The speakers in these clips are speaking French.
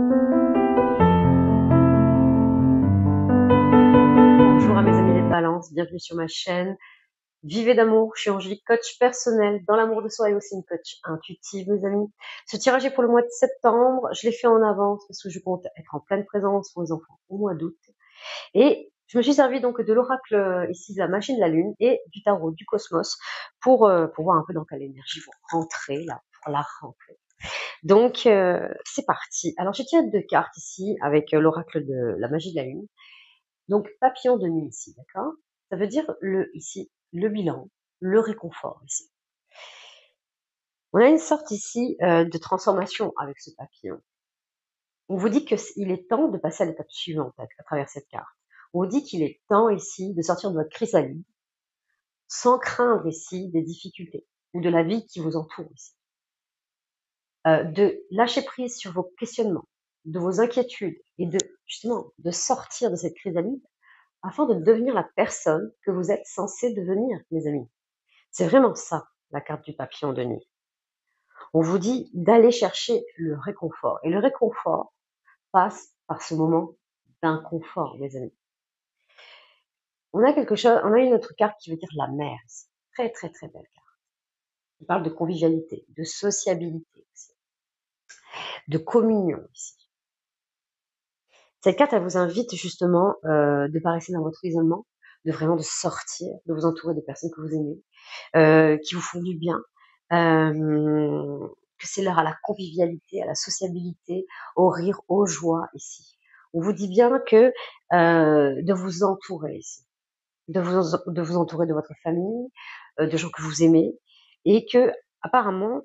Bonjour à mes amis les balances, bienvenue sur ma chaîne. Vivez d'amour, je suis Angélique, coach personnel dans l'amour de soi et aussi une coach intuitive, mes amis. Ce tirage est pour le mois de septembre, je l'ai fait en avance parce que je compte être en pleine présence pour les enfants au mois d'août. Et je me suis servi donc de l'oracle ici de la magie de la lune et du tarot du cosmos pour voir un peu dans quelle énergie vous rentrez là, pour la rentrée. Donc c'est parti. Alors je tiens 2 cartes ici avec l'oracle de la magie de la lune. Donc papillon de nuit ici, d'accord? Ça veut dire ici le bilan, le réconfort ici. On a une sorte ici de transformation avec ce papillon. On vous dit qu'il est temps de passer à l'étape suivante à travers cette carte. On vous dit qu'il est temps ici de sortir de votre chrysalide sans craindre ici des difficultés ou de la vie qui vous entoure ici. De lâcher prise sur vos questionnements, de vos inquiétudes et justement de sortir de cette chrysalide afin de devenir la personne que vous êtes censé devenir, mes amis. C'est vraiment ça, la carte du papillon de nuit. On vous dit d'aller chercher le réconfort. Et le réconfort passe par ce moment d'inconfort, mes amis. On a une autre carte qui veut dire la mer ici. Très, très, très belle carte. On parle de convivialité, de sociabilité aussi, de communion ici. Cette carte, elle vous invite justement de ne pas rester dans votre isolement, de vraiment de sortir, de vous entourer de personnes que vous aimez, qui vous font du bien, que c'est l'heure à la convivialité, à la sociabilité, au rire, aux joies ici. On vous dit bien que de vous entourer ici, de vous entourer de votre famille, de gens que vous aimez, et que apparemment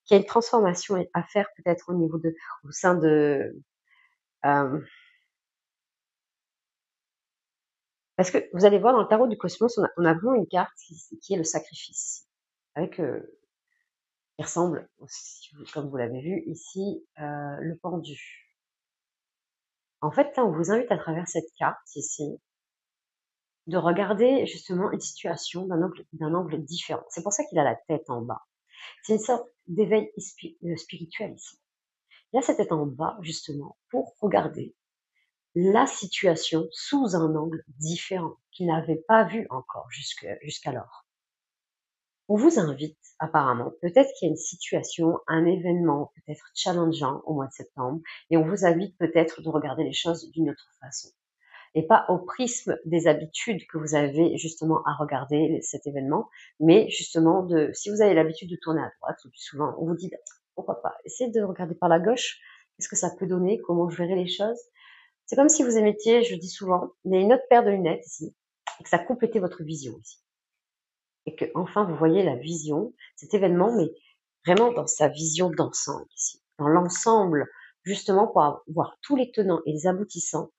qu'il y a une transformation à faire peut-être au sein de parce que vous allez voir dans le tarot du cosmos, on a vraiment une carte qui est le sacrifice ici, avec qui ressemble, comme vous l'avez vu ici, le pendu. En fait, là, on vous invite à travers cette carte ici, de regarder justement une situation d'un angle différent. C'est pour ça qu'il a la tête en bas. C'est une sorte d'éveil spirituel ici. Il a sa tête en bas, justement, pour regarder la situation sous un angle différent qu'il n'avait pas vu encore jusqu'alors. On vous invite, apparemment, peut-être qu'il y a une situation, un événement peut-être challengeant au mois de septembre, et on vous invite peut-être de regarder les choses d'une autre façon. Et pas au prisme des habitudes que vous avez justement à regarder cet événement, mais justement si vous avez l'habitude de tourner à droite, le plus souvent, on vous dit, pourquoi pas, essayez de regarder par la gauche, qu'est-ce que ça peut donner, comment je verrai les choses. C'est comme si vous émettiez, je le dis souvent, il y a une autre paire de lunettes ici, et que ça complétait votre vision ici. Et que enfin vous voyez la vision, cet événement, mais vraiment dans sa vision d'ensemble ici, dans l'ensemble, justement pour voir tous les tenants et les aboutissants,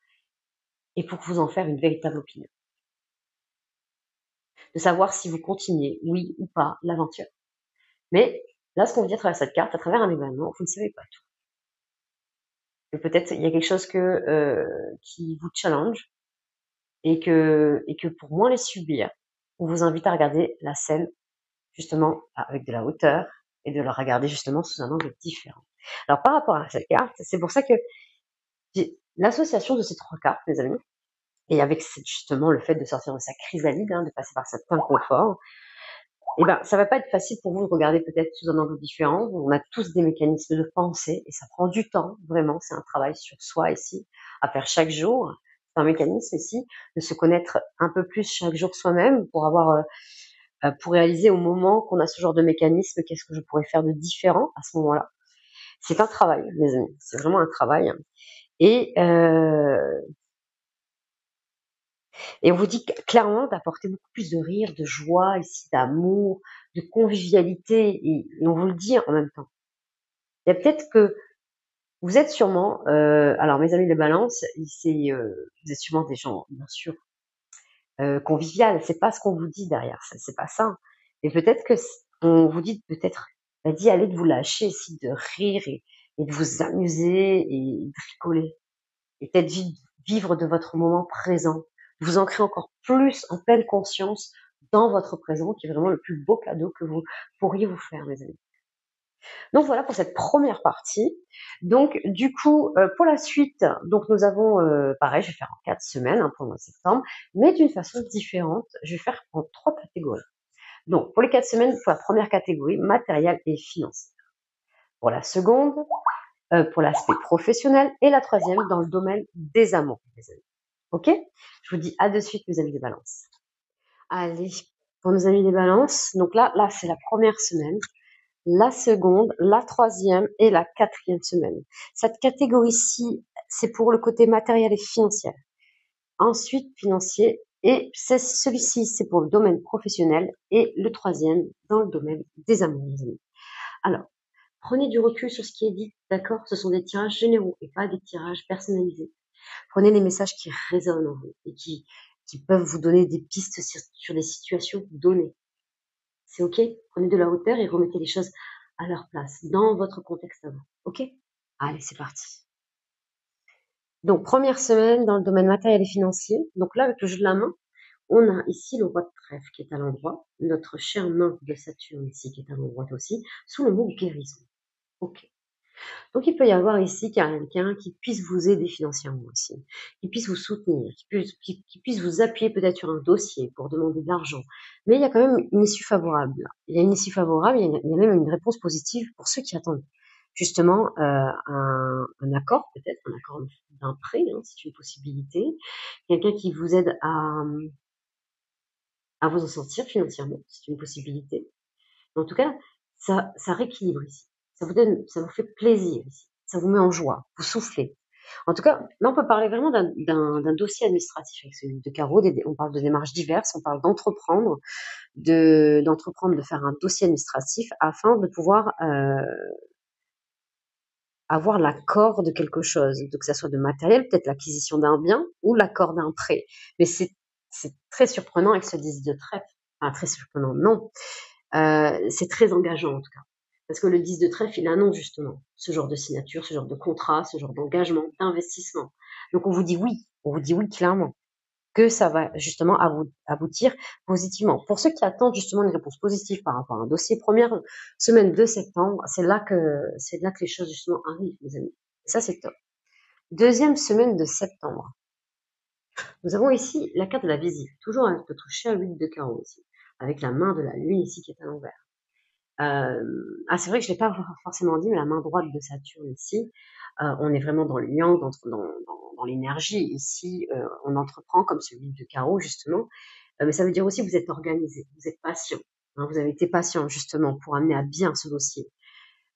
et pour vous en faire une véritable opinion. De savoir si vous continuez, oui ou pas, l'aventure. Mais là, ce qu'on vous dit à travers cette carte, à travers un événement, vous ne savez pas tout. Et peut-être il y a quelque chose qui vous challenge, et que pour moins les subir, on vous invite à regarder la scène justement avec de la hauteur et de la regarder justement sous un angle différent. Alors par rapport à cette carte, c'est pour ça que l'association de ces 3 cartes, mes amis, et avec justement le fait de sortir de sa chrysalide, de passer par cet inconfort, et ben ça va pas être facile pour vous de regarder peut-être sous un angle différent. On a tous des mécanismes de pensée et ça prend du temps, vraiment. C'est un travail sur soi ici, à faire chaque jour. C'est un mécanisme ici de se connaître un peu plus chaque jour soi-même pour réaliser au moment qu'on a ce genre de mécanisme, qu'est-ce que je pourrais faire de différent à ce moment-là. C'est un travail, mes amis. C'est vraiment un travail. Et on vous dit clairement d'apporter beaucoup plus de rire, de joie ici, d'amour, de convivialité, et on vous le dit en même temps. Il y a peut-être que vous êtes sûrement, alors mes amis les balances, vous êtes sûrement des gens, bien sûr, conviviales. C'est pas ce qu'on vous dit derrière, c'est pas ça. Et peut-être que on vous dit peut-être, d'y aller, de vous lâcher ici, de rire et de vous amuser et de rigoler. Et peut-être vivre de votre moment présent, vous ancrer encore plus en pleine conscience dans votre présent, qui est vraiment le plus beau cadeau que vous pourriez vous faire, mes amis. Donc voilà pour cette première partie. Donc du coup, pour la suite, donc nous avons, pareil, je vais faire en 4 semaines pour le mois de septembre, mais d'une façon différente. Je vais faire en 3 catégories. Donc pour les 4 semaines, pour la première catégorie, matériel et financier. Pour la seconde, pour l'aspect professionnel, et la troisième dans le domaine des amours, les amis. Ok? Je vous dis à de suite, mes amis des balances. Allez, pour nos amis des balances, donc là c'est la première semaine, la seconde, la troisième et la quatrième semaine. Cette catégorie-ci, c'est pour le côté matériel et financier. Ensuite, financier, et celui-ci, c'est pour le domaine professionnel, et le troisième dans le domaine des amours, mes amis. Alors, prenez du recul sur ce qui est dit, d'accord? Ce sont des tirages généraux et pas des tirages personnalisés. Prenez les messages qui résonnent en vous et qui peuvent vous donner des pistes sur des situations données. C'est ok? Prenez de la hauteur et remettez les choses à leur place, dans votre contexte à vous. Ok? Allez, c'est parti. Donc, première semaine dans le domaine matériel et financier. Donc là, avec le jeu de la main, on a ici le roi de trèfle qui est à l'endroit, notre chère main de Saturne ici qui est à l'endroit aussi, sous le mot guérison. Ok. Donc il peut y avoir ici quelqu'un qui puisse vous aider financièrement aussi, qui puisse vous soutenir, qui puisse vous appuyer peut-être sur un dossier pour demander de l'argent. Mais il y a quand même une issue favorable. Il y a une issue favorable, il y a même une réponse positive pour ceux qui attendent justement un accord, peut-être un accord d'un prêt, hein, c'est une possibilité. Quelqu'un qui vous aide à vous en sortir financièrement, c'est une possibilité. Mais en tout cas, ça rééquilibre ici. Ça vous fait plaisir ici. Ça vous met en joie. Vous soufflez. En tout cas, là, on peut parler vraiment d'un dossier administratif avec celui de carreau. On parle de démarches diverses. On parle d'entreprendre, de faire un dossier administratif afin de pouvoir avoir l'accord de quelque chose. Donc, que ça soit de matériel, peut-être l'acquisition d'un bien ou l'accord d'un prêt. Mais c'est très surprenant avec ce 10 de trèfle. Enfin, très surprenant, non. C'est très engageant en tout cas. Parce que le 10 de trèfle, il annonce justement ce genre de signature, ce genre de contrat, ce genre d'engagement, d'investissement. Donc on vous dit oui clairement, que ça va justement aboutir positivement. Pour ceux qui attendent justement une réponse positive par rapport à un dossier, première semaine de septembre, c'est là que les choses justement arrivent, mes amis. Ça c'est top. Deuxième semaine de septembre. Nous avons ici la carte de la visite, toujours avec notre cher 8 de carreau ici, avec la main de la lune ici qui est à l'envers. C'est vrai que je l'ai pas forcément dit, mais la main droite de Saturne ici, on est vraiment dans le yang, dans l'énergie. Ici, on entreprend comme celui de carreau justement, mais ça veut dire aussi que vous êtes organisé, vous êtes patient. Hein, vous avez été patient justement pour amener à bien ce dossier.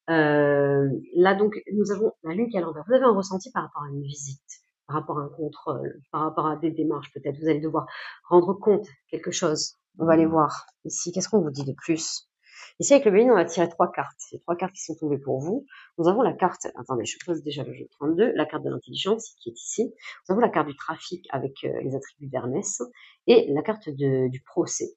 Là donc, nous avons la lune qui est à l'envers. Vous avez un ressenti par rapport à une visite, par rapport à un contrôle, par rapport à des démarches peut-être. Vous allez devoir rendre compte quelque chose. On va aller voir ici. Qu'est-ce qu'on vous dit de plus? Ici, avec le bénin, on va tirer 3 cartes. C'est 3 cartes qui sont tombées pour vous. Nous avons la carte, attendez, je pose déjà le jeu 32, la carte de l'intelligence qui est ici. Nous avons la carte du trafic avec les attributs d'Hermès et la carte du procès.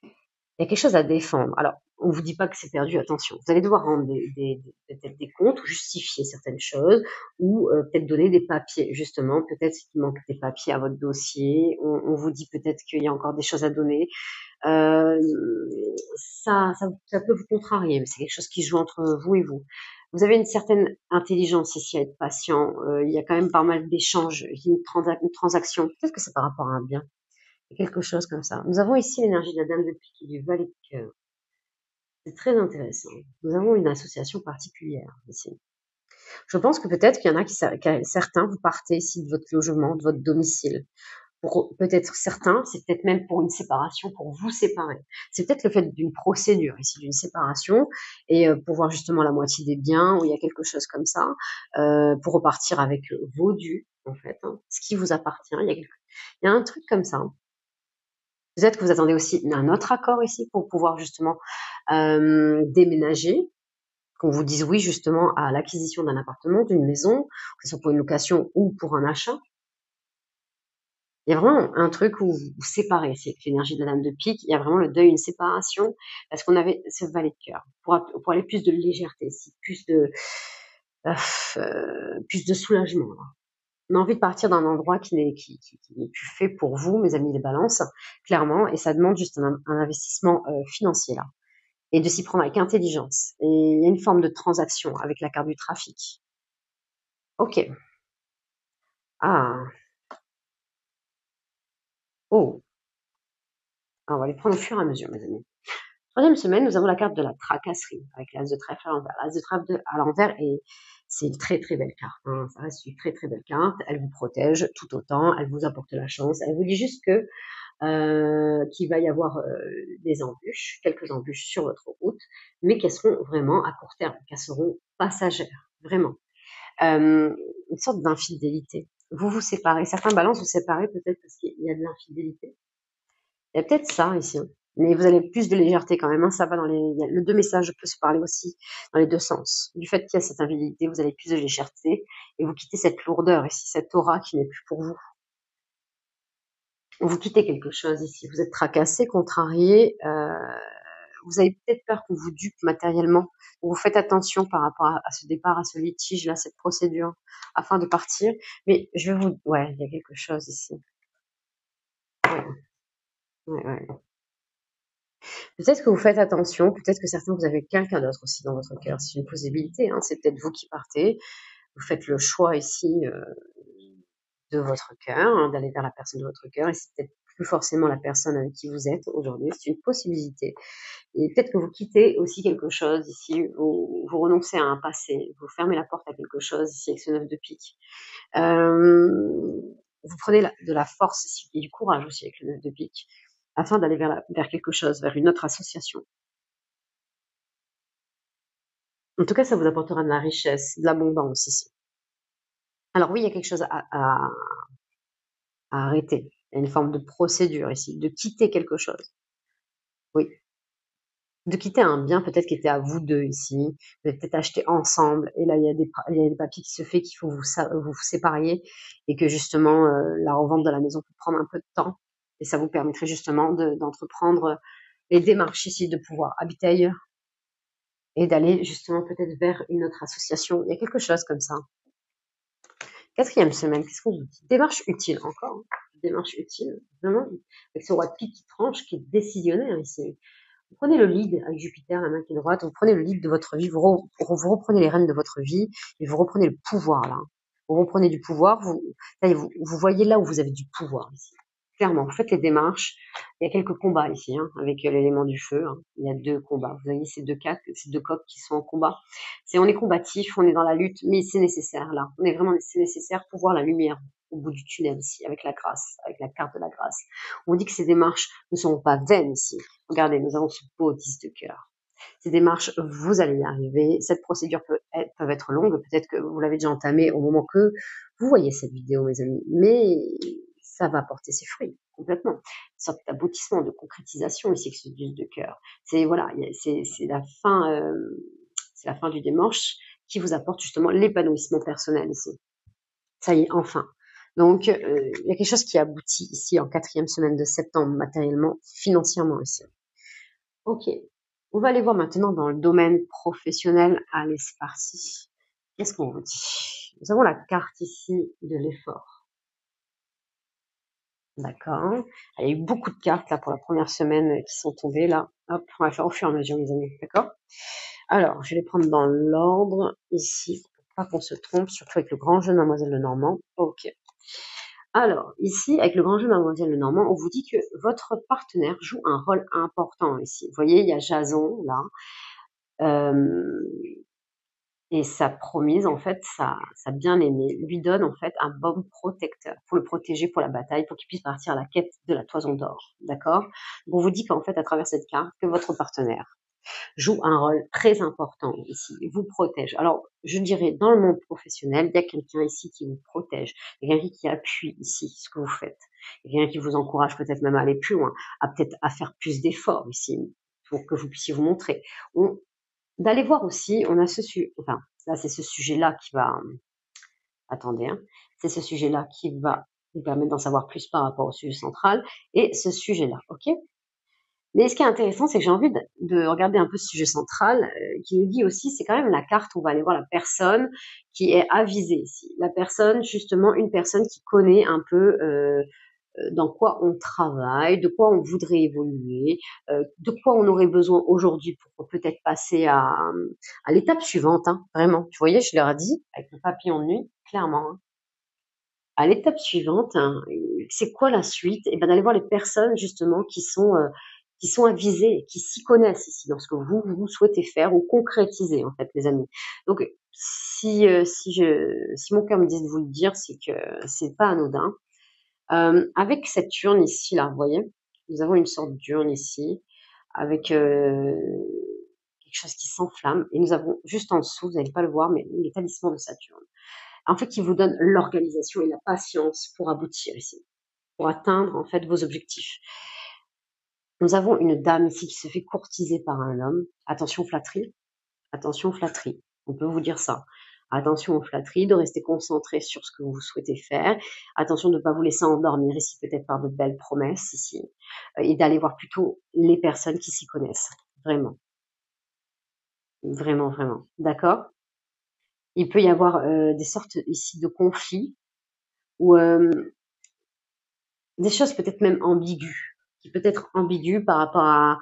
Il y a quelque chose à défendre. Alors, on ne vous dit pas que c'est perdu, attention. Vous allez devoir rendre peut-être des comptes ou justifier certaines choses ou peut-être donner des papiers, justement. Peut-être qu'il manque des papiers à votre dossier. On vous dit peut-être qu'il y a encore des choses à donner. Ça peut vous contrarier, mais c'est quelque chose qui se joue entre vous et vous. Vous avez une certaine intelligence ici à être patient. Il y a quand même pas mal d'échanges, une transaction. Peut-être que c'est par rapport à un bien. Quelque chose comme ça. Nous avons ici l'énergie de la Dame de Pique et du Valet de Cœur. C'est très intéressant. Nous avons une association particulière ici. Je pense que peut-être qu'il y en a certains, vous partez ici de votre logement, de votre domicile. Pour peut-être certains, c'est peut-être même pour une séparation, pour vous séparer. C'est peut-être le fait d'une procédure ici, d'une séparation, et pour voir justement la moitié des biens, où il y a quelque chose comme ça, pour repartir avec vos dus, en fait, hein, ce qui vous appartient. Il y a un truc comme ça. Peut-être que vous attendez aussi un autre accord ici pour pouvoir justement déménager, qu'on vous dise oui justement à l'acquisition d'un appartement, d'une maison, que ce soit pour une location ou pour un achat. Il y a vraiment un truc où vous séparez, c'est l'énergie de la Dame de Pique, il y a vraiment le deuil, une séparation, parce qu'on avait ce Valet de Cœur, pour aller plus de légèreté ici, plus de soulagement. Là. On a envie de partir d'un endroit qui n'est plus fait pour vous, mes amis les balances, clairement, et ça demande juste un investissement financier là. et de s'y prendre avec intelligence. Et il y a une forme de transaction avec la carte du trafic. Ok. Ah. Oh. Ah, on va les prendre au fur et à mesure, mes amis. Troisième semaine, nous avons la carte de la tracasserie, avec l'as de trèfle à l'envers. L'as de trèfle à l'envers, et c'est une très très belle carte. Hein. Ça reste une très très belle carte. Elle vous protège tout autant, elle vous apporte la chance. Elle vous dit juste que qu'il va y avoir des embûches, quelques embûches sur votre route, mais qu'elles seront vraiment à court terme, qu'elles seront passagères, vraiment. Une sorte d'infidélité. Vous vous séparez. Certains balances vous séparez peut-être parce qu'il y a de l'infidélité. Il y a peut-être ça ici. Hein. Mais vous avez plus de légèreté quand même. Hein. Ça va dans les. Le deux messages peut se parler aussi dans les deux sens. Du fait qu'il y a cette infidélité, vous avez plus de légèreté et vous quittez cette lourdeur ici, cette aura qui n'est plus pour vous. Vous quittez quelque chose ici. Vous êtes tracassé, contrarié. Vous avez peut-être peur qu'on vous dupe matériellement. Vous faites attention par rapport à ce départ, à ce litige-là, cette procédure, afin de partir. Mais je vais vous... Ouais, il y a quelque chose ici. Ouais. Peut-être que vous faites attention, peut-être que certains, vous avez quelqu'un d'autre aussi dans votre cœur. C'est une possibilité, hein. C'est peut-être vous qui partez. Vous faites le choix ici de votre cœur, hein, d'aller vers la personne de votre cœur. Et c'est peut-être plus forcément la personne avec qui vous êtes aujourd'hui. C'est une possibilité. Et peut-être que vous quittez aussi quelque chose ici, vous renoncez à un passé, vous fermez la porte à quelque chose ici avec ce 9 de pique. Vous prenez de la force ici et du courage aussi avec le 9 de pique, afin d'aller vers quelque chose, vers une autre association. En tout cas, ça vous apportera de la richesse, de l'abondance ici. Alors oui, il y a quelque chose à arrêter. Il y a une forme de procédure ici, de quitter quelque chose. Oui. De quitter un bien peut-être qui était à vous deux ici, vous avez peut-être acheté ensemble, et là il y a des papiers qui se fait qu'il faut vous sépariez, et que justement la revente de la maison peut prendre un peu de temps, et ça vous permettrait justement d'entreprendre les démarches ici, de pouvoir habiter ailleurs, et d'aller justement peut-être vers une autre association. Il y a quelque chose comme ça. Quatrième semaine, qu'est-ce qu'on vous dit? Démarche utile encore, hein. Démarche utile, vraiment, avec ce roi de pique qui tranche, qui est décisionnaire ici. Vous prenez le lead avec Jupiter, la main qui est droite, vous prenez le lead de votre vie, vous reprenez les rênes de votre vie, et vous reprenez le pouvoir là. Vous reprenez du pouvoir, vous voyez là où vous avez du pouvoir ici. Clairement, vous faites les démarches. Il y a quelques combats ici, hein, avec l'élément du feu. Hein. Il y a 2 combats. Vous voyez ces deux coqs qui sont en combat. On est combatif, on est dans la lutte, mais c'est nécessaire là. C'est nécessaire pour voir la lumière au bout du tunnel ici, avec la grâce, avec la carte de la grâce. On dit que ces démarches ne sont pas vaines ici. Regardez, nous avons ce beau 10 de cœur. Ces démarches, vous allez y arriver. Cette procédure peut être longue. Peut-être que vous l'avez déjà entamée au moment que vous voyez cette vidéo, mes amis. Mais ça va porter ses fruits complètement. Une sorte d'aboutissement, de concrétisation ici avec ce 10 de cœur. C'est voilà, c'est la fin du démarche qui vous apporte justement l'épanouissement personnel ici. Ça y est, enfin. Donc, il y a quelque chose qui aboutit ici en 4e semaine de septembre, matériellement, financièrement ici. Ok. On va aller voir maintenant dans le domaine professionnel. Allez, c'est parti. Qu'est-ce qu'on vous dit? Nous avons la carte ici de l'effort. D'accord. Il y a eu beaucoup de cartes là pour la première semaine qui sont tombées là. Hop, on va faire au fur et à mesure, mes amis. D'accord? Alors, je vais les prendre dans l'ordre ici, pour pas qu'on se trompe, surtout avec le grand jeu de Mademoiselle Lenormand. Ok. Alors, ici, avec le grand jeu Mademoiselle Lenormand, on vous dit que votre partenaire joue un rôle important ici. Vous voyez, il y a Jason là. Et sa promise, en fait, sa bien-aimée, lui donne en fait un baume protecteur pour le protéger pour la bataille, pour qu'il puisse partir à la quête de la toison d'or. D'accord? On vous dit qu'en fait, à travers cette carte, que votre partenaire joue un rôle très important ici, il vous protège. Alors, je dirais, dans le monde professionnel, il y a quelqu'un ici qui vous protège, il y a quelqu'un qui appuie ici ce que vous faites, il y a quelqu'un qui vous encourage peut-être même à aller plus loin, à faire plus d'efforts ici, pour que vous puissiez vous montrer. D'aller voir aussi, on a enfin, là c'est ce sujet-là qui va, attendez, hein, c'est ce sujet-là qui va vous permettre d'en savoir plus par rapport au sujet central, et ce sujet-là, ok? Mais ce qui est intéressant, c'est que j'ai envie de regarder un peu ce sujet central, qui nous dit aussi, c'est quand même la carte, on va aller voir la personne qui est avisée ici. La personne, justement, une personne qui connaît un peu dans quoi on travaille, de quoi on voudrait évoluer, de quoi on aurait besoin aujourd'hui pour peut-être passer à l'étape suivante, hein, vraiment. Vous voyez, je leur ai dit, avec le papillon de nuit, clairement, hein, à l'étape suivante, hein, c'est quoi la suite? Et ben d'aller voir les personnes justement qui sont avisées, qui s'y connaissent ici dans ce que vous souhaitez faire ou concrétiser en fait, les amis. Donc si mon cœur me dit de vous le dire, c'est que c'est pas anodin. Avec cette urne ici là, vous voyez, nous avons une sorte d'urne ici avec quelque chose qui s'enflamme et nous avons juste en dessous, vous n'allez pas le voir, mais les talismans de Saturne en fait, qui vous donne l'organisation et la patience pour aboutir ici, pour atteindre en fait vos objectifs. Nous avons une dame ici qui se fait courtiser par un homme. Attention flatterie, attention flatterie. On peut vous dire ça. Attention aux flatteries, de rester concentré sur ce que vous souhaitez faire. Attention de ne pas vous laisser endormir ici, peut-être par de belles promesses ici. Et d'aller voir plutôt les personnes qui s'y connaissent. Vraiment. Vraiment, vraiment. D'accord? Il peut y avoir des sortes ici de conflits ou des choses peut-être même ambiguës, qui peut être ambiguës par rapport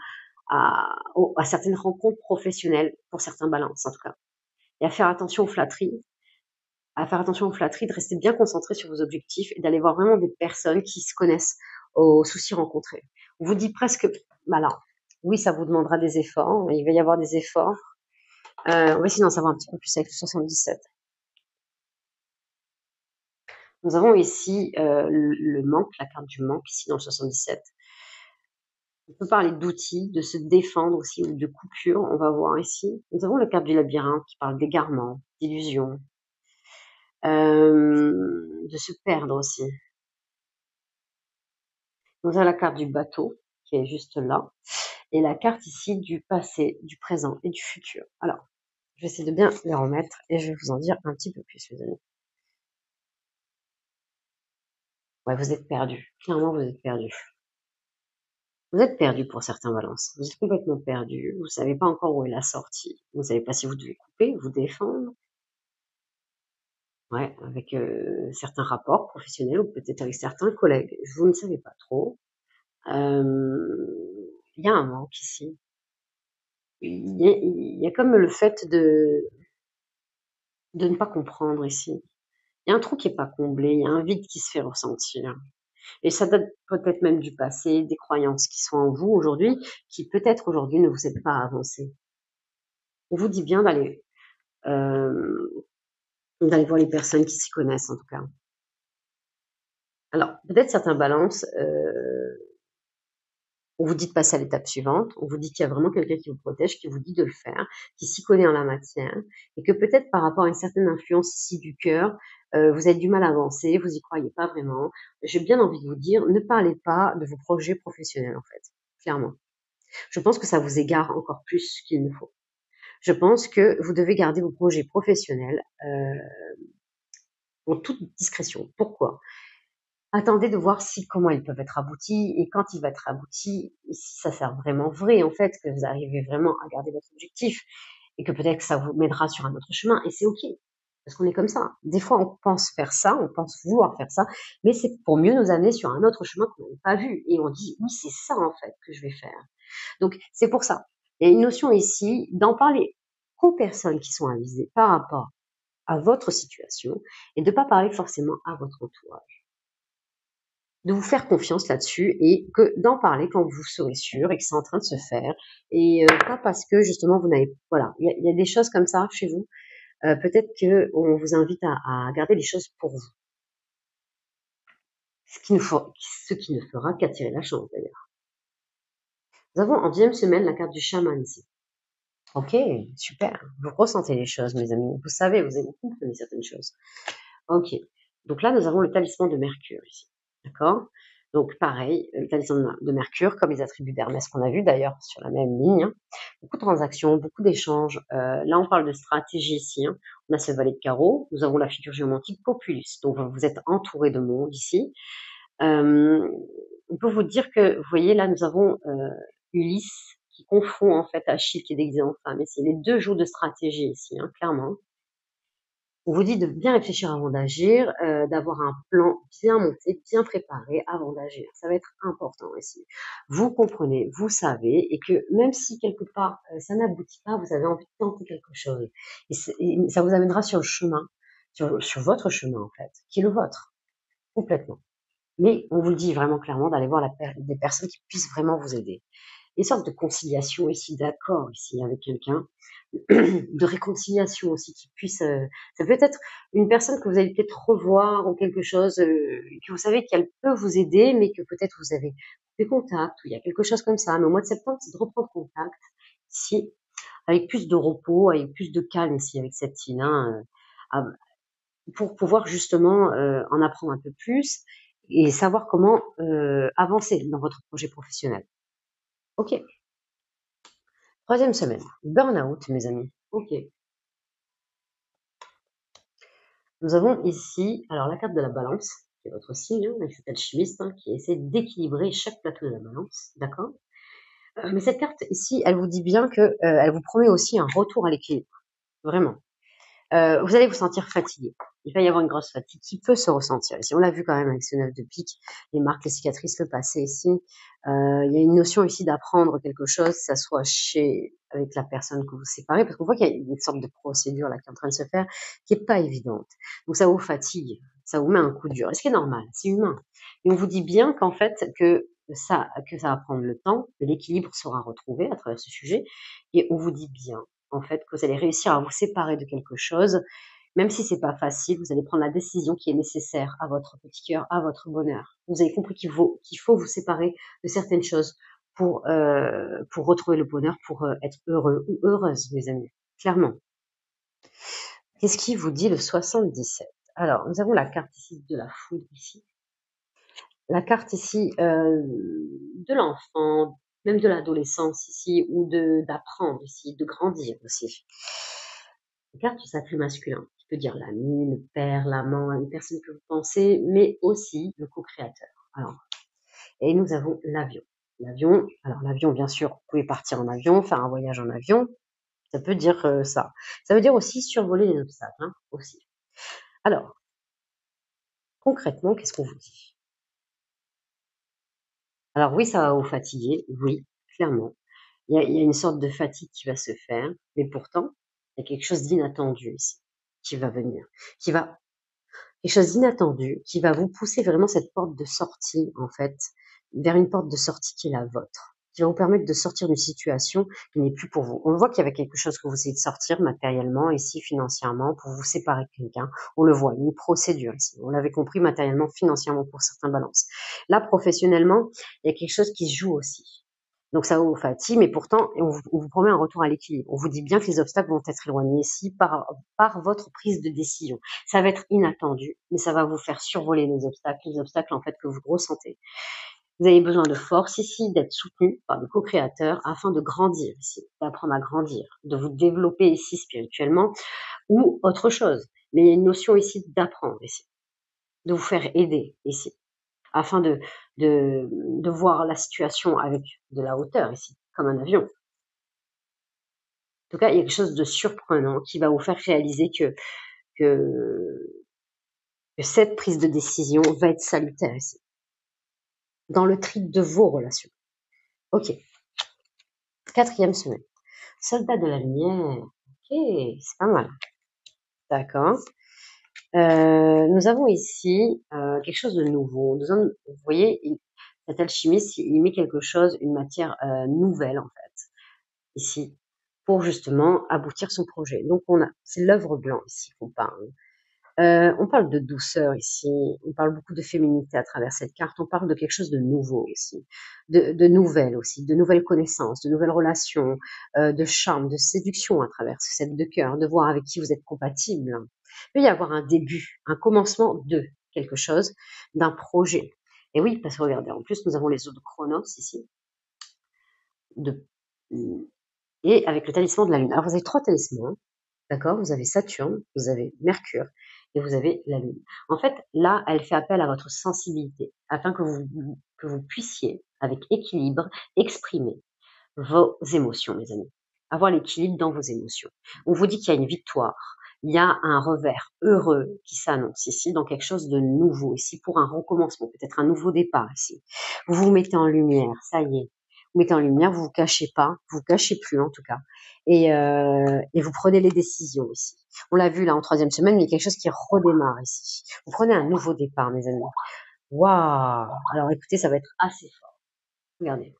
à certaines rencontres professionnelles, pour certains balances en tout cas. Et à faire attention aux flatteries, de rester bien concentré sur vos objectifs et d'aller voir vraiment des personnes qui se connaissent aux soucis rencontrés. On vous dit presque, voilà, oui, ça vous demandera des efforts, il va y avoir des efforts. On va essayer d'en savoir un petit peu plus avec le 77. Nous avons ici le manque, la carte du manque ici dans le 77. On peut parler d'outils, de se défendre aussi ou de coupures, on va voir ici. Nous avons la carte du labyrinthe qui parle d'égarement, d'illusion, de se perdre aussi. Nous avons la carte du bateau qui est juste là et la carte ici du passé, du présent et du futur. Alors, je vais essayer de bien les remettre et je vais vous en dire un petit peu plus, les amis. Ouais, vous êtes perdus. Clairement, vous êtes perdus. Vous êtes perdu pour certains balances. Vous êtes complètement perdu. Vous savez pas encore où est la sortie. Vous savez pas si vous devez couper, vous défendre. Ouais, avec certains rapports professionnels ou peut-être avec certains collègues. Vous ne savez pas trop. Il y a un manque ici. Il y a comme le fait de ne pas comprendre ici. Il y a un trou qui est pas comblé, il y a un vide qui se fait ressentir. Et ça date peut-être même du passé, des croyances qui sont en vous aujourd'hui, qui peut-être aujourd'hui ne vous aident pas à avancer. On vous dit bien d'aller voir les personnes qui s'y connaissent en tout cas. Alors, peut-être certains balances, on vous dit de passer à l'étape suivante, on vous dit qu'il y a vraiment quelqu'un qui vous protège, qui vous dit de le faire, qui s'y connaît en la matière, et que peut-être par rapport à une certaine influence ici du cœur, vous avez du mal à avancer, vous y croyez pas vraiment. J'ai bien envie de vous dire, ne parlez pas de vos projets professionnels en fait, clairement. Je pense que ça vous égare encore plus qu'il ne faut. Je pense que vous devez garder vos projets professionnels en toute discrétion. Pourquoi? Attendez de voir comment ils peuvent être aboutis et quand il va être abouti, si ça sert vraiment vrai en fait, que vous arrivez vraiment à garder votre objectif et que peut-être que ça vous mènera sur un autre chemin et c'est ok. Parce qu'on est comme ça. Des fois, on pense faire ça, on pense vouloir faire ça, mais c'est pour mieux nous amener sur un autre chemin qu'on n'avait pas vu. Et on dit, oui, c'est ça en fait que je vais faire. Donc, c'est pour ça. Il y a une notion ici d'en parler aux personnes qui sont avisées par rapport à votre situation et de ne pas parler forcément à votre entourage. De vous faire confiance là-dessus et que d'en parler quand vous serez sûr et que c'est en train de se faire et pas parce que justement vous n'avez voilà il y a des choses comme ça chez vous peut-être que on vous invite à garder les choses pour vous ce qui ne fera qu'attirer la chance d'ailleurs. Nous avons en deuxième semaine la carte du chaman ici. Ok, super, vous ressentez les choses mes amis, vous savez, vous avez compris certaines choses. Ok, donc là nous avons le talisman de Mercure ici, d'accord. Donc pareil, le talisman de Mercure, comme les attributs d'Hermès qu'on a vu d'ailleurs sur la même ligne. Hein. Beaucoup de transactions, beaucoup d'échanges. Là, on parle de stratégie ici. Hein. On a ce valet de carreau. Nous avons la figure géomantique Populus. Donc vous êtes entouré de monde ici. On peut vous dire que, vous voyez, là, nous avons Ulysse qui confond en fait Achille qui est déguisé en femme. Et c'est les deux jours de stratégie ici, hein, clairement. On vous dit de bien réfléchir avant d'agir, d'avoir un plan bien monté, bien préparé avant d'agir. Ça va être important ici. Vous comprenez, vous savez et que même si quelque part, ça n'aboutit pas, vous avez envie de tenter quelque chose et ça vous amènera sur le chemin, sur votre chemin en fait, qui est le vôtre, complètement. Mais on vous le dit vraiment clairement d'aller voir des personnes qui puissent vraiment vous aider. Une sorte de conciliation ici, d'accord ici avec quelqu'un, de réconciliation aussi qui puisse, ça peut être une personne que vous allez peut-être revoir ou quelque chose, que vous savez qu'elle peut vous aider, mais que peut-être vous avez des contacts ou il y a quelque chose comme ça. Mais au mois de septembre, c'est de reprendre contact ici, avec plus de repos, avec plus de calme ici avec cette Tine, hein, pour pouvoir justement en apprendre un peu plus et savoir comment avancer dans votre projet professionnel. Ok. Troisième semaine, burn-out, mes amis. Ok. Nous avons ici, alors la carte de la balance, qui est votre signe, hein, avec cet alchimiste qui essaie d'équilibrer chaque plateau de la balance, d'accord. Mais cette carte ici, elle vous dit bien que elle vous promet aussi un retour à l'équilibre, vraiment. Vous allez vous sentir fatigué. Il va y avoir une grosse fatigue qui peut se ressentir ici. On l'a vu quand même avec ce 9 de pique, les marques, les cicatrices, le passé ici. Il y a une notion ici d'apprendre quelque chose, que ça soit avec la personne que vous séparez, parce qu'on voit qu'il y a une sorte de procédure là qui est en train de se faire, qui est pas évidente. Donc ça vous fatigue, ça vous met un coup dur. Et ce qui est normal, c'est humain. Et on vous dit bien qu'en fait, que ça va prendre le temps, que l'équilibre sera retrouvé à travers ce sujet. Et on vous dit bien en fait, que vous allez réussir à vous séparer de quelque chose, même si c'est pas facile, vous allez prendre la décision qui est nécessaire à votre petit cœur, à votre bonheur. Vous avez compris qu'il faut vous séparer de certaines choses pour retrouver le bonheur, pour être heureux ou heureuse, mes amis. Clairement. Qu'est-ce qui vous dit le 77? Alors, nous avons la carte ici de la foudre ici. La carte ici de l'enfant, même de l'adolescence ici, ou d'apprendre ici, de grandir aussi. La carte du sacré masculin, qui peut dire l'ami, le père, l'amant, une personne que vous pensez, mais aussi le co-créateur. Alors, et nous avons l'avion. L'avion, alors l'avion, bien sûr, vous pouvez partir en avion, faire un voyage en avion, ça peut dire ça. Ça veut dire aussi survoler les obstacles, hein, aussi. Alors, concrètement, qu'est-ce qu'on vous dit? Alors oui, ça va vous fatiguer, oui, clairement. Il y a une sorte de fatigue qui va se faire, mais pourtant, il y a quelque chose d'inattendu ici, qui va venir, qui va quelque chose d'inattendu, qui va vous pousser vraiment cette porte de sortie, en fait, vers une porte de sortie qui est la vôtre, qui va vous permettre de sortir d'une situation qui n'est plus pour vous. On voit qu'il y avait quelque chose que vous essayez de sortir matériellement, ici, financièrement, pour vous séparer de quelqu'un. On le voit, il y a une procédure ici. On l'avait compris matériellement, financièrement pour certains balances. Là, professionnellement, il y a quelque chose qui se joue aussi. Donc ça vous fatigue, mais pourtant, on vous promet un retour à l'équilibre. On vous dit bien que les obstacles vont être éloignés ici par votre prise de décision. Ça va être inattendu, mais ça va vous faire survoler les obstacles en fait que vous ressentez. Vous avez besoin de force ici, d'être soutenu par des co-créateurs afin de grandir ici, d'apprendre à grandir, de vous développer ici spirituellement ou autre chose. Mais il y a une notion ici d'apprendre ici, de vous faire aider ici, afin de voir la situation avec de la hauteur ici, comme un avion. En tout cas, il y a quelque chose de surprenant qui va vous faire réaliser que cette prise de décision va être salutaire ici, dans le tri de vos relations. Ok. 4e semaine. Soldat de la lumière. Ok, c'est pas mal. D'accord. Nous avons ici quelque chose de nouveau. Vous voyez, cet alchimiste, il met quelque chose, une matière nouvelle en fait, ici, pour justement aboutir son projet. Donc c'est l'œuvre blanc ici qu'on parle. On parle de douceur ici, on parle beaucoup de féminité à travers cette carte, on parle de quelque chose de nouveau aussi, de nouvelles aussi, de nouvelles connaissances, de nouvelles relations, de charme, de séduction à travers ce 7 de cœur, de voir avec qui vous êtes compatible. Il peut y avoir un début, un commencement de quelque chose, d'un projet. Et oui, parce que regardez, en plus nous avons les eaux de Chronos ici, et avec le talisman de la Lune. Alors vous avez 3 talismans, d'accord? Vous avez Saturne, vous avez Mercure et vous avez la Lune. En fait, là, elle fait appel à votre sensibilité afin que vous puissiez, avec équilibre, exprimer vos émotions, mes amis. Avoir l'équilibre dans vos émotions. On vous dit qu'il y a une victoire. il y a un revers heureux qui s'annonce ici dans quelque chose de nouveau, ici pour un recommencement, peut-être un nouveau départ ici. Vous vous mettez en lumière, ça y est. Vous mettez en lumière, vous vous cachez pas, vous vous cachez plus en tout cas. Et vous prenez les décisions ici. On l'a vu là en troisième semaine, il y a quelque chose qui redémarre ici. Vous prenez un nouveau départ, mes amis. Waouh! Alors écoutez, ça va être assez fort. Regardez.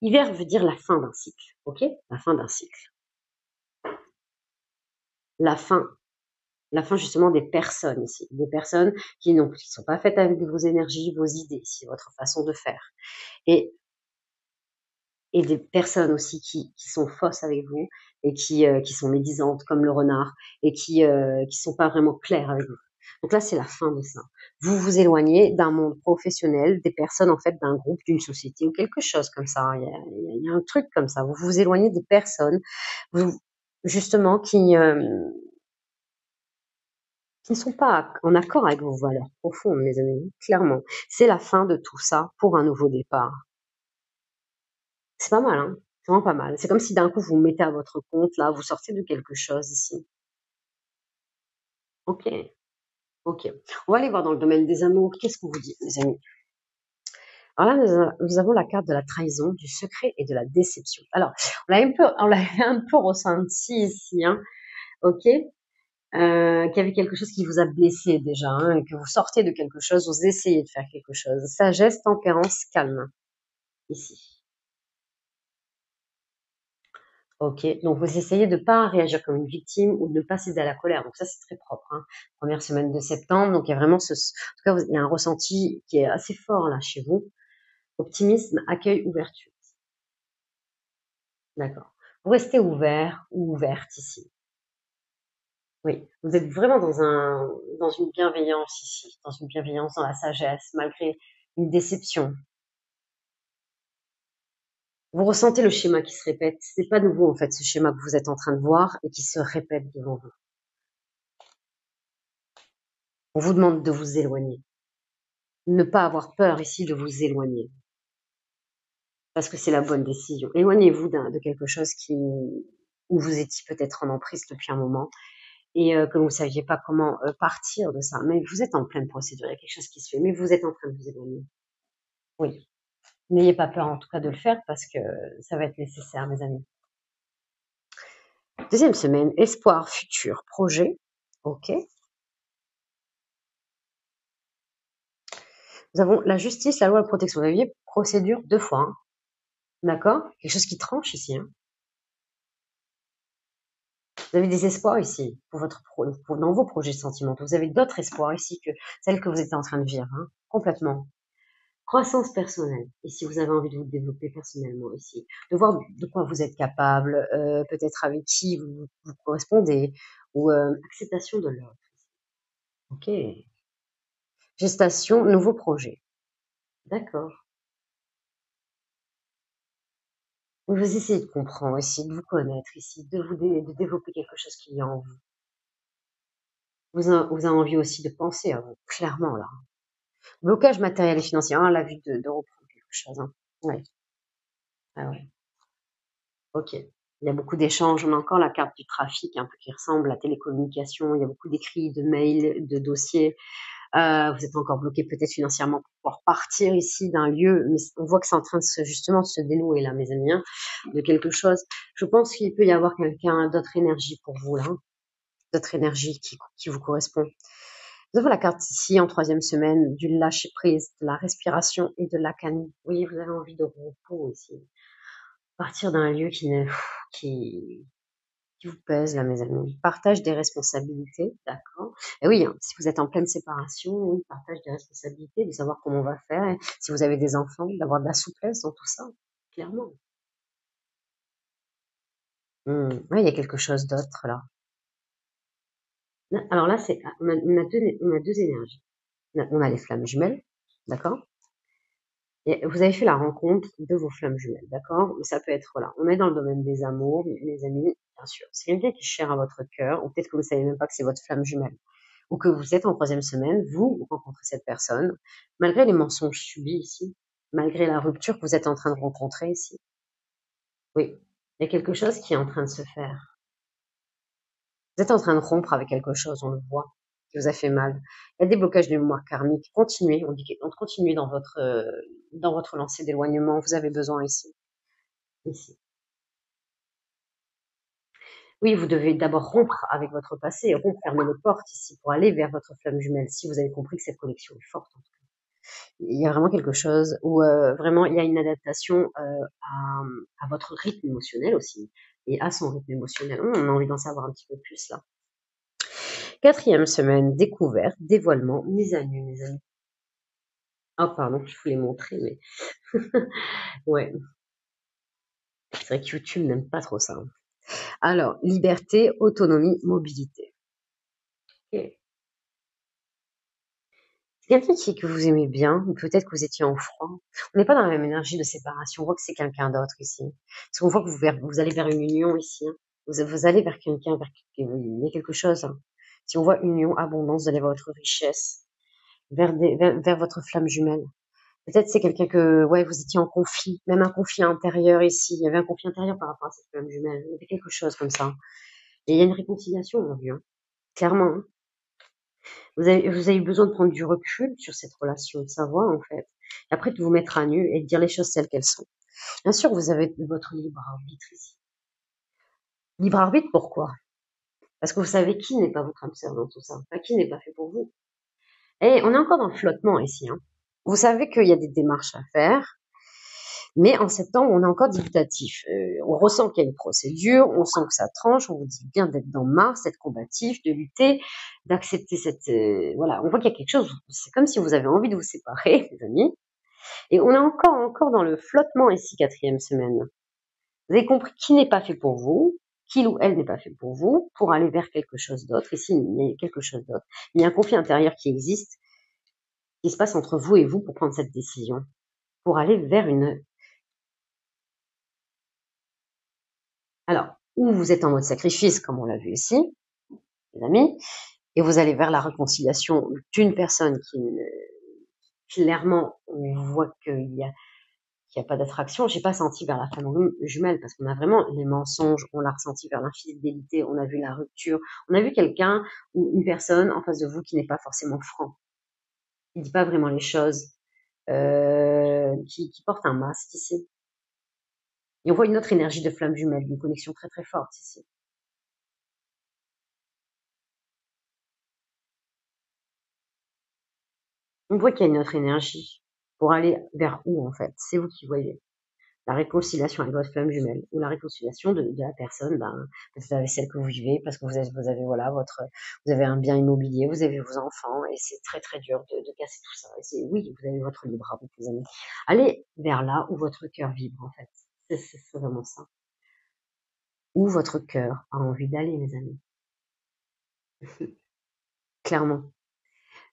Hiver veut dire la fin d'un cycle, ok? La fin d'un cycle. La fin justement des personnes ici, des personnes qui sont pas faites avec vos énergies, vos idées, ici, votre façon de faire, et des personnes aussi qui sont fausses avec vous et qui sont médisantes comme le renard et qui sont pas vraiment claires avec vous. Donc là, c'est la fin de ça. Vous vous éloignez d'un monde professionnel, des personnes en fait d'un groupe, d'une société ou quelque chose comme ça. Il y a un truc comme ça. Vous vous éloignez des personnes, vous, justement qui ne sont pas en accord avec vos valeurs profondes, mes amis, clairement. C'est la fin de tout ça pour un nouveau départ. C'est pas mal, hein? C'est vraiment pas mal. C'est comme si d'un coup vous vous mettez à votre compte, là, vous sortez de quelque chose ici. Ok, ok. On va aller voir dans le domaine des amours. Qu'est-ce qu'on vous dit, mes amis? Alors là, nous avons la carte de la trahison, du secret et de la déception. Alors, on l'a un peu ressenti ici, hein, ok? Qu'il y avait quelque chose qui vous a blessé déjà, hein, et que vous sortez de quelque chose, vous essayez de faire quelque chose. Sagesse, tempérance, calme, ici. Ok, donc vous essayez de ne pas réagir comme une victime ou de ne pas céder à la colère. Donc ça, c'est très propre, hein. Première semaine de septembre, donc il y a vraiment en tout cas, il y a un ressenti qui est assez fort là chez vous. Optimisme, accueil, ouverture. D'accord. Vous restez ouvert ou ouverte ici. Oui, vous êtes vraiment dans une bienveillance ici, dans une bienveillance, dans la sagesse, malgré une déception. Vous ressentez le schéma qui se répète. C'est pas nouveau en fait, ce schéma que vous êtes en train de voir et qui se répète devant vous. On vous demande de vous éloigner. Ne pas avoir peur ici de vous éloigner. Parce que c'est la bonne décision. Éloignez-vous de quelque chose où vous étiez peut-être en emprise depuis un moment et que vous ne saviez pas comment partir de ça. Mais vous êtes en pleine procédure, il y a quelque chose qui se fait, mais vous êtes en train de vous éloigner. Oui. N'ayez pas peur en tout cas de le faire parce que ça va être nécessaire, mes amis. Deuxième semaine, espoir, futur, projet. Ok. Nous avons la justice, la loi, la protection. Vous aviez procédure 2 fois. Hein. D'accord? Quelque chose qui tranche ici. Hein. Vous avez des espoirs ici dans vos projets sentimentaux. Vous avez d'autres espoirs ici que celles que vous êtes en train de vivre. Hein. Complètement. Croissance personnelle. Ici, vous avez envie de vous développer personnellement ici. De voir de quoi vous êtes capable, peut-être avec qui vous correspondez, ou acceptation de l'autre. Ok. Gestation, nouveau projet. D'accord. Vous essayez de comprendre ici, de vous connaître ici, de développer quelque chose qui est en vous. Vous avez envie aussi de penser à vous, clairement là. Blocage matériel et financier. On l'a vu de reprendre quelque chose. Hein. Ouais. Ah ouais. Ok. Il y a beaucoup d'échanges. On a encore la carte du trafic, un peu qui ressemble à la télécommunication. Il y a beaucoup d'écrits, de mails, de dossiers. Vous êtes encore bloqué peut-être financièrement pour pouvoir partir ici d'un lieu, mais on voit que c'est en train de justement de se dénouer là, mes amis, hein, de quelque chose. Je pense qu'il peut y avoir quelqu'un d'autre énergie pour vous là, hein, d'autre énergie qui vous correspond. Nous avons la carte ici en troisième semaine du lâcher prise, de la respiration et de l'accalmie. Oui, vous avez envie de repos ici. Partir d'un lieu qui, qui vous pèse là, mes amis. Partage des responsabilités, d'accord. Et oui, hein, si vous êtes en pleine séparation, oui, partage des responsabilités, de savoir comment on va faire. Et si vous avez des enfants, d'avoir de la souplesse dans tout ça, clairement. Ouais, il y a quelque chose d'autre là. Alors là, on a deux énergies. On a les flammes jumelles, d'accord. Et vous avez fait la rencontre de vos flammes jumelles, d'accord? Ça peut être, voilà, on est dans le domaine des amours, mes amis, bien sûr. C'est quelqu'un qui est cher à votre cœur, ou peut-être que vous ne savez même pas que c'est votre flamme jumelle, ou que vous êtes en troisième semaine, vous rencontrez cette personne, malgré les mensonges subis ici, malgré la rupture que vous êtes en train de rencontrer ici. Oui, il y a quelque chose qui est en train de se faire. Vous êtes en train de rompre avec quelque chose, on le voit, qui vous a fait mal. Il y a des blocages de mémoire karmique. Continuez, on dit qu'on continue dans votre lancée d'éloignement. Vous avez besoin ici. Ici. Oui, vous devez d'abord rompre avec votre passé, rompre, fermer les portes ici pour aller vers votre flamme jumelle. Si vous avez compris que cette connexion est forte, en tout cas. Il y a vraiment quelque chose où vraiment il y a une adaptation à votre rythme émotionnel aussi et à son rythme émotionnel. On a envie d'en savoir un petit peu plus là. 4e semaine, découverte, dévoilement, mise à nu, mes amis. Ah, pardon, je voulais montrer, mais ouais, c'est vrai que YouTube n'aime pas trop ça. Alors, liberté, autonomie, mobilité. Ok. C'est quelqu'un que vous aimez bien, ou peut-être que vous étiez en froid. On n'est pas dans la même énergie de séparation. On voit que c'est quelqu'un d'autre ici. Parce qu'on voit que vous allez vers une union ici. Hein. Vous allez vers quelqu'un, il y a quelque chose. Hein. Si on voit union, abondance, vous allez vers votre richesse, vers votre flamme jumelle. Peut-être c'est quelqu'un que, ouais, vous étiez en conflit, même un conflit intérieur ici. Il y avait un conflit intérieur par rapport à cette flamme jumelle. Il y avait quelque chose comme ça. Et il y a une réconciliation aujourd'hui, hein. Clairement. Hein. Vous avez besoin de prendre du recul sur cette relation, de savoir, en fait. Et après, de vous mettre à nu et de dire les choses telles qu'elles sont. Bien sûr, vous avez votre libre arbitre ici. Libre arbitre, pourquoi? Parce que vous savez qui n'est pas votre âme sœur dans tout ça. Enfin, qui n'est pas fait pour vous. Et on est encore dans le flottement ici, hein. Vous savez qu'il y a des démarches à faire. Mais en septembre, on est encore dubitatif. On ressent qu'il y a une procédure, on sent que ça tranche, on vous dit bien d'être dans Mars, d'être combatif, de lutter, d'accepter cette... voilà, on voit qu'il y a quelque chose, c'est comme si vous avez envie de vous séparer, les amis. Et on est encore dans le flottement ici, 4e semaine. Vous avez compris qui n'est pas fait pour vous, qu'il ou elle n'est pas fait pour aller vers quelque chose d'autre. Ici, il y a quelque chose d'autre. Il y a un conflit intérieur qui existe, qui se passe entre vous et vous pour prendre cette décision, pour aller vers une... Alors, ou vous êtes en mode sacrifice, comme on l'a vu ici, les amis, et vous allez vers la réconciliation d'une personne qui, clairement, on voit qu'il y a pas d'attraction. J'ai pas senti vers la femme jumelle parce qu'on a vraiment les mensonges, on l'a ressenti vers l'infidélité, on a vu la rupture, on a vu quelqu'un ou une personne en face de vous qui n'est pas forcément franc, qui dit pas vraiment les choses, qui porte un masque ici. Et on voit une autre énergie de flamme jumelle, une connexion très très forte ici. On voit qu'il y a une autre énergie pour aller vers où en fait. C'est vous qui voyez. La réconciliation avec votre flamme jumelle ou la réconciliation de la personne, vous avez celle que vous vivez parce que vous avez voilà vous avez un bien immobilier, vous avez vos enfants et c'est très très dur de casser tout ça. Et oui, vous avez votre libre arbitre, les amis. Allez vers là où votre cœur vibre en fait. C'est vraiment ça. Où votre cœur a envie d'aller, mes amis. Clairement.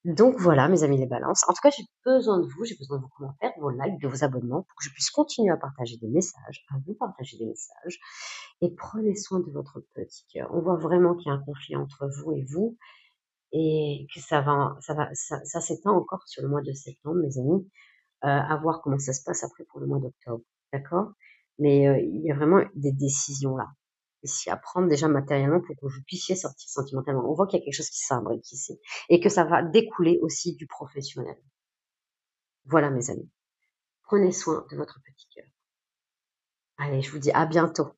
Donc voilà, mes amis les balances. En tout cas, j'ai besoin de vous, j'ai besoin de vos commentaires, de vos likes, de vos abonnements pour que je puisse continuer à partager des messages, à vous partager des messages. Et prenez soin de votre petit cœur. On voit vraiment qu'il y a un conflit entre vous et que ça s'étend encore sur le mois de septembre, mes amis. À voir comment ça se passe après pour le mois d'octobre. D'accord? Mais il y a vraiment des décisions là. Ici à prendre déjà matériellement pour que vous puissiez sortir sentimentalement. On voit qu'il y a quelque chose qui s'imbrique ici. Et que ça va découler aussi du professionnel. Voilà mes amis. Prenez soin de votre petit cœur. Allez, je vous dis à bientôt.